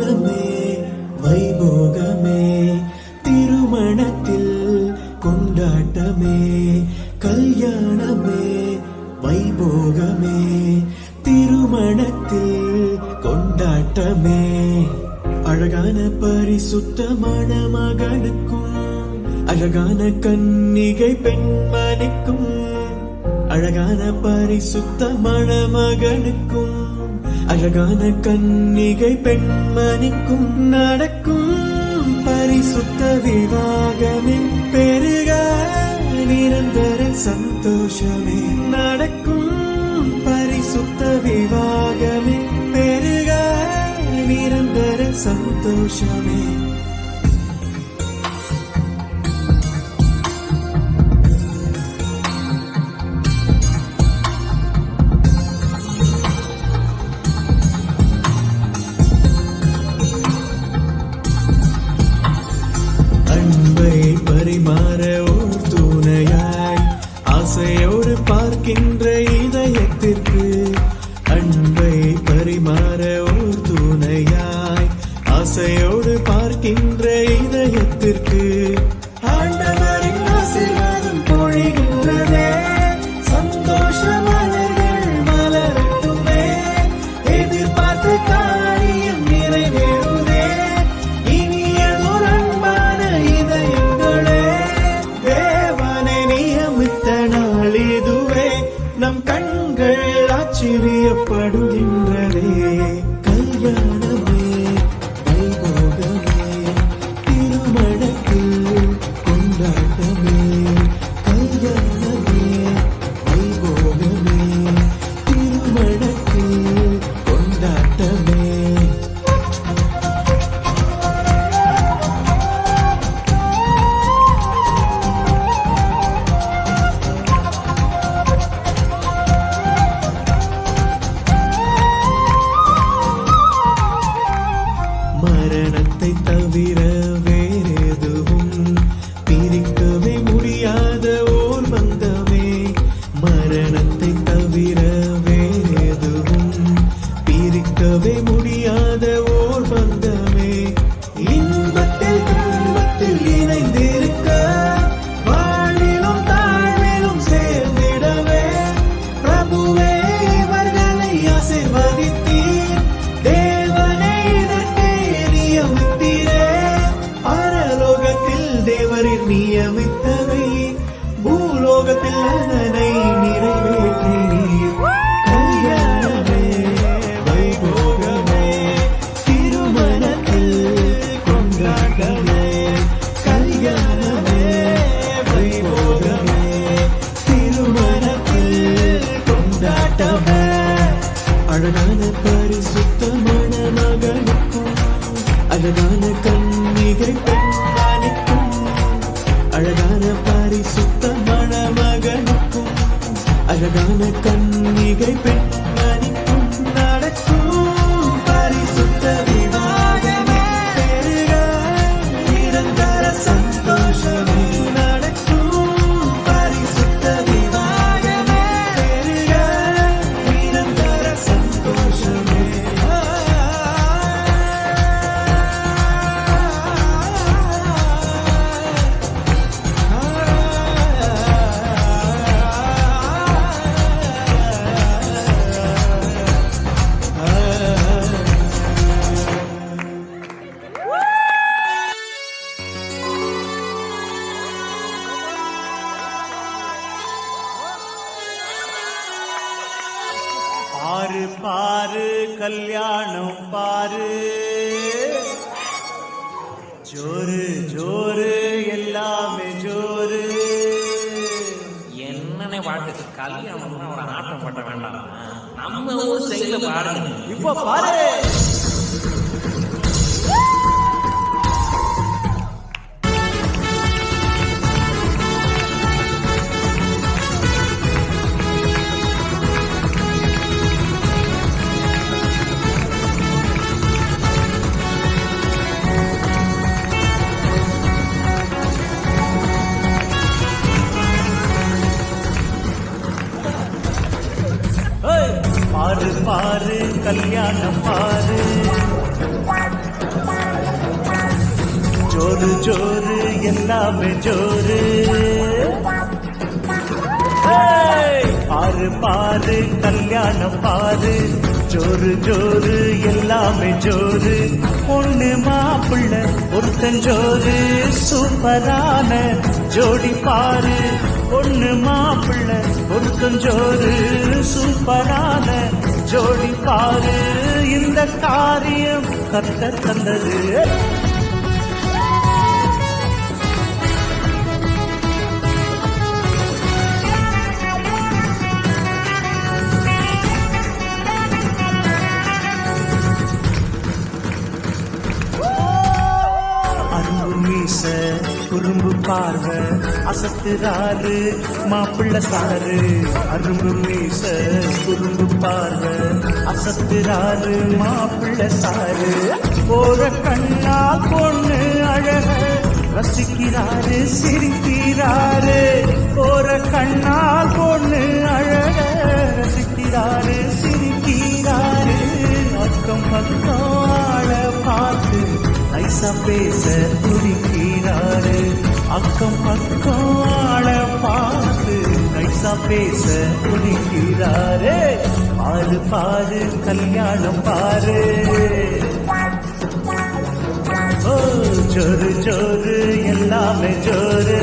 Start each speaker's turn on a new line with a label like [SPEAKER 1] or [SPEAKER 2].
[SPEAKER 1] கொண்டாட்டமே வைபோகமே திருமணத்தில் கொண்டாட்டமே கல்யாணமே வைபோகமே திருமணத்தில் கொண்டாட்டமே அழகான பரிசுத்தமான மகனுக்கும் அழகான கன்னிகை பெண்மணிக்கும் அழகான பரிசுத்தமான மகனுக்கும் அழகான கன்னிகை பெண்மணிக்கும் நடக்கும் பரிசுத்த விவாகமே பெருக நிரந்தர சந்தோஷமே நடக்கும் பரிசுத்த விவாகமே பெருக நிரந்தர சந்தோஷமே பரிமாற ஓர் துணையாய் ஆசையோடு பார்க்கின்ற இதயத்திற்கு அன்பை பரிமாற ஓர் துணையாய் ஆசையோடு பார்க்கின்ற இதயத்திற்கு ஆண்டவரின் ஆசீர்வாதம் பொழிகின்றதே சந்தோஷ மலர்கள் மலரட்டுமே எதிர்பார்த்த காரியம் நிறைவேறுதே இனியதோர் அன்பான இதயங்களே தேவனை நியமித்த நாள் இதுவே நம் கண்கள் ஆச்சரியப்படுகின்றதே கல்யாணமே வைபோகமே திருமணத்தில் கொண்டாட்டமே கல்யாணமே வைபோகமே திருமணத்தில் கொண்டாட்டமே மரணத்தை தவிர வேறெதுவும் பிரிக்கவே முடியாத ஓர் பந்தமே மரணத்தை தவிர வேறெதுவும் பிரிக்கவே முடியாத ஓர் பந்தமே இன்பத்தில் துன்பத்தில் இணைந்திருக்க வாழிலும் தாழ்விலும் சேர்ந்திடவே பிரபுவே இவர்களை ஆசீர்வதித்தீர் தேவனை பரலோகத்தில் தேவரின் நியமித்தவை பூலோகத்தில் அதனை நிறைவேற்றினீர் கல்யாணமே வைபோகமே திருமணத்தில் கொண்டாட்டமே கல்யாணமே வைபோகமே திருமணத்தில் கொண்டாட்டமே அழகான பரிசுத்தமான மகனுக்கும் அழகான கன்னிகை பெண்மணிக்கும் அழகான பரிசுத்தமான மகனுக்கும் அழகான கன்னிகை பெண்மணிக்கும் நடக்கும் பரிசுத்த விவாகமே பெருக நிரந்தர சந்தோஷமே நடக்கும் பரிசுத்த விவாகமே பெருக நிரந்தர சந்தோஷமே
[SPEAKER 2] பாரு பாரு கல்யாணம் பாரு ஜோரு ஜோரு எல்லாமே ஜோரு
[SPEAKER 3] என்னன்னே பாட்டு கல்யாணம்னா அவரை ஆட்டம் பட்ட வேண்டாம் நம்ம ஊர் சைடுல பாருங்க
[SPEAKER 2] இப்ப பாரு பாரு பாரு கல்யாணம் பாரு ஜோரு ஜோரு எல்லாமே ஜோரு பாரு பாரு கல்யாணம் பாரு ஜோரு ஜோரு எல்லாமே ஜோரு பொண்ணு மாப்பிள்ள ஒருத்தன் ஜோரு சூப்பரான ஜோடி பாரு பொண்ணு மாப்பிள்ள ஒருத்தன் ஜோரு சூப்பரான ஜோடி பாரு இந்த காரியம் கர்த்தர் தந்தது குறும்பு பார்வை அசத்துறாரு மாப்பிள்ள சாரு அரும்பு மீச குறும்பு பார்வை அசத்துறாரு மாப்பிள்ள சாரு போற கண்ணால் பொண்ணு அழக ரசிக்கிறாரு சிரிக்கிறாரு போற கண்ணால் பொண்ணு அழக ரசிக்கிறாரு சிரிக்கிறாரு அக்கம் பக்கம் ஆள பார்த்து ஐசா பேச துடிக்கிறாரு அக்கம் பக்கம் ஆள பார்த்து ஐசா பேச துடிக்கிறாரு பாரு பாரு கல்யாணம் பாரு ஓ ஜோரு ஜோரு எல்லாமே ஜோரு